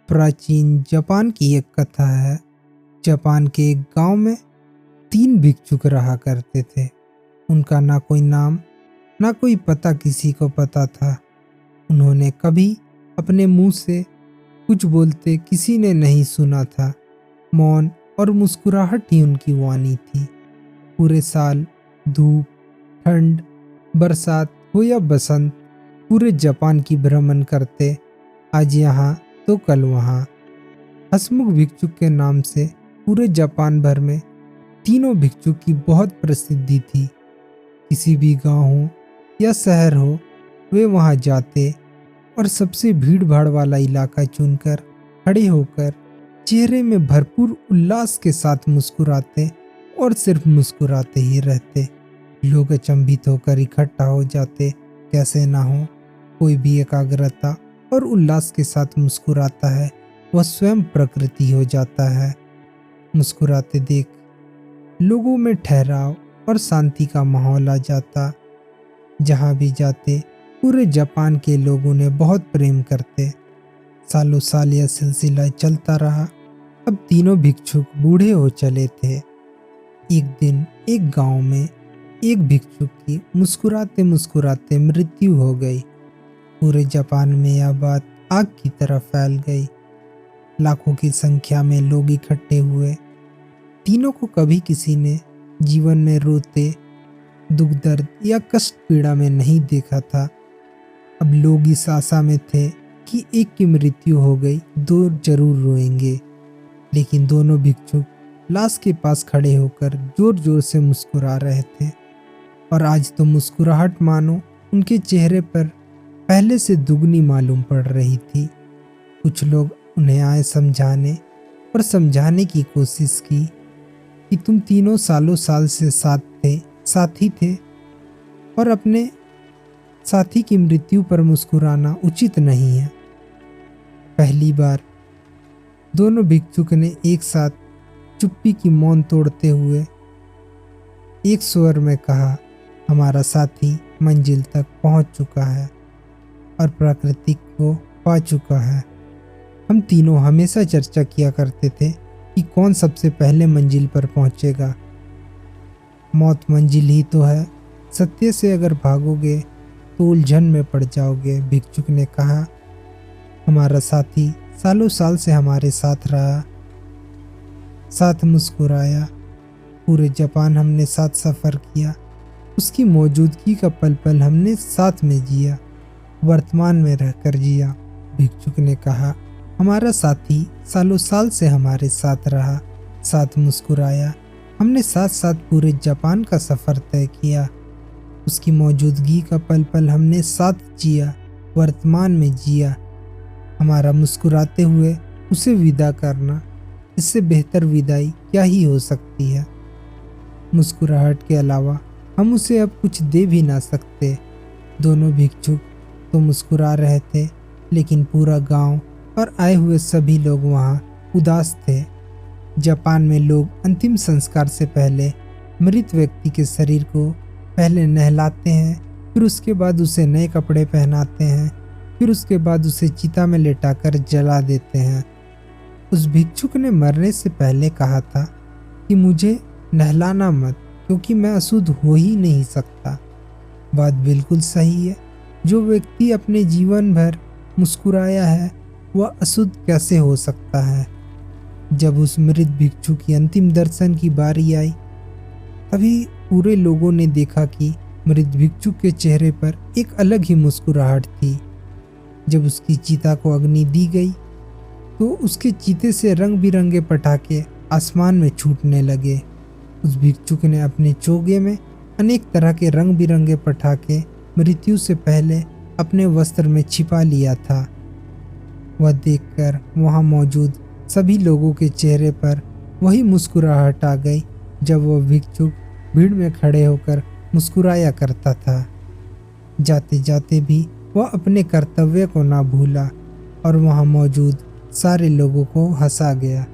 प्राचीन जापान की एक कथा है। जापान के एक गांव में 3 भिक्षुक रहा करते थे। उनका ना कोई नाम ना कोई पता किसी को पता था। उन्होंने कभी अपने मुंह से कुछ बोलते किसी ने नहीं सुना था। मौन और मुस्कुराहट ही उनकी वाणी थी। पूरे साल धूप, ठंड, बरसात हो या बसंत, पूरे जापान की भ्रमण करते, आज यहाँ तो कल वहाँ। हसमुख भिक्षुक के नाम से पूरे जापान भर में तीनों भिक्षुक की बहुत प्रसिद्धि थी। किसी भी गांव हो या शहर हो, वे वहां जाते और सबसे भीड़ भाड़ वाला इलाका चुनकर खड़े होकर चेहरे में भरपूर उल्लास के साथ मुस्कुराते और सिर्फ मुस्कुराते ही रहते। लोग अचंभित होकर इकट्ठा हो जाते। कैसे ना हो, कोई भी एकाग्रता और उल्लास के साथ मुस्कुराता है, वह स्वयं प्रकृति हो जाता है। मुस्कुराते देख लोगों में ठहराव और शांति का माहौल आ जाता। जहां भी जाते पूरे जापान के लोग उन्हें बहुत प्रेम करते। सालों साल यह सिलसिला चलता रहा। अब तीनों भिक्षुक बूढ़े हो चले थे। एक दिन एक गांव में एक भिक्षुक की मुस्कुराते मुस्कुराते मृत्यु हो गई। पूरे जापान में यह बात आग की तरह फैल गई। लाखों की संख्या में लोग इकट्ठे हुए। तीनों को कभी किसी ने जीवन में रोते, दुख दर्द या कष्ट पीड़ा में नहीं देखा था। अब लोग इस आशा में थे कि एक की मृत्यु हो गई, दो जरूर रोएंगे। लेकिन दोनों भिक्षुक लाश के पास खड़े होकर जोर जोर से मुस्कुरा रहे थे। और आज तो मुस्कुराहट मानो उनके चेहरे पर पहले से दुगनी मालूम पड़ रही थी। कुछ लोग उन्हें आए समझाने और समझाने की कोशिश की कि तुम तीनों सालों साल से साथी थे और अपने साथी की मृत्यु पर मुस्कुराना उचित नहीं है। पहली बार दोनों भिक्षुक ने एक साथ चुप्पी की मौन तोड़ते हुए एक स्वर में कहा, हमारा साथी मंजिल तक पहुंच चुका है और प्रकृति को पा चुका है। हम तीनों हमेशा चर्चा किया करते थे कि कौन सबसे पहले मंजिल पर पहुंचेगा। मौत मंजिल ही तो है, सत्य से अगर भागोगे तो उलझन में पड़ जाओगे। भिक्षुक ने कहा, हमारा साथी सालों साल से हमारे साथ रहा, साथ मुस्कुराया। पूरे जापान हमने साथ सफ़र किया, उसकी मौजूदगी का पल पल हमने साथ में जिया, वर्तमान में रहकर जिया। भिक्षुक ने कहा, हमारा साथी सालों साल से हमारे साथ रहा, साथ मुस्कुराया। हमने साथ साथ पूरे जापान का सफ़र तय किया, उसकी मौजूदगी का पल पल हमने साथ जिया, वर्तमान में जिया। हमारा मुस्कुराते हुए उसे विदा करना, इससे बेहतर विदाई क्या ही हो सकती है। मुस्कुराहट के अलावा हम उसे अब कुछ दे भी ना सकते। दोनों भिक्षुक तो मुस्कुरा रहे थे, लेकिन पूरा गांव और आए हुए सभी लोग वहां उदास थे। जापान में लोग अंतिम संस्कार से पहले मृत व्यक्ति के शरीर को पहले नहलाते हैं, फिर उसके बाद उसे नए कपड़े पहनाते हैं, फिर उसके बाद उसे चिता में लेटाकर जला देते हैं। उस भिक्षुक ने मरने से पहले कहा था कि मुझे नहलाना मत, क्योंकि मैं अशुद्ध हो ही नहीं सकता। बात बिल्कुल सही है। जो व्यक्ति अपने जीवन भर मुस्कुराया है, वह अशुद्ध कैसे हो सकता है। जब उस मृत भिक्षु की अंतिम दर्शन की बारी आई, तभी पूरे लोगों ने देखा कि मृत भिक्षु के चेहरे पर एक अलग ही मुस्कुराहट थी। जब उसकी चिता को अग्नि दी गई तो उसके चीते से रंग बिरंगे पटाखे आसमान में छूटने लगे। उस भिक्षुक ने अपने चोगे में अनेक तरह के रंग बिरंगे पटाखे मृत्यु से पहले अपने वस्त्र में छिपा लिया था। वह देखकर वहां मौजूद सभी लोगों के चेहरे पर वही मुस्कुराहट आ गई जब वह भिक्षुक भीड़ में खड़े होकर मुस्कुराया करता था। जाते जाते भी वह अपने कर्तव्य को ना भूला और वहां मौजूद सारे लोगों को हंसा गया।